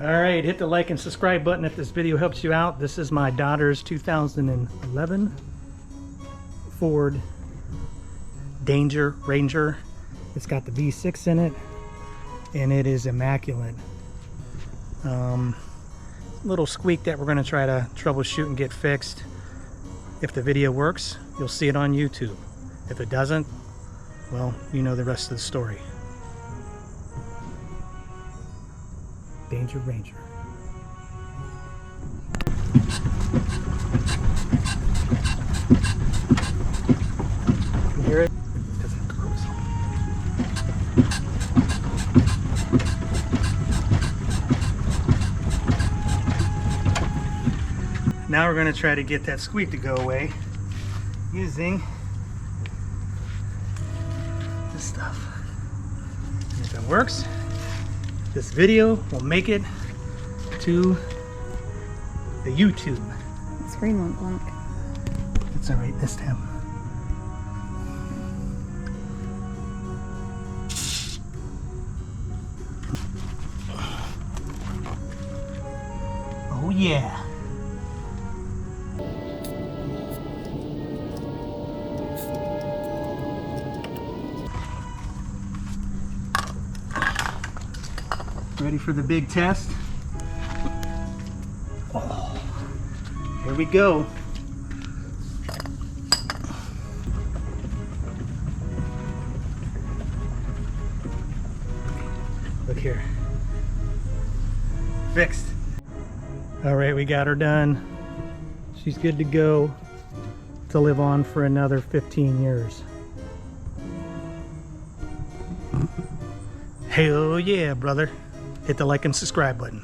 Alright, hit the like and subscribe button if this video helps you out. This is my daughter's 2011 Ford Ranger. It's got the V6 in it and it is immaculate. Little squeak that we're going to try to troubleshoot and get fixed. If the video works, you'll see it on YouTube. If it doesn't, well, you know the rest of the story. Danger Ranger. You hear it? It doesn't close. Now we're going to try to get that squeak to go away using this stuff. And if it works, this video will make it to the YouTube. The screen won't blink. It's alright this time. Oh yeah. Ready for the big test? Oh, here we go. Look here. Fixed. All right, we got her done. She's good to go to live on for another 15 years. Hell yeah, brother. Hit the like and subscribe button.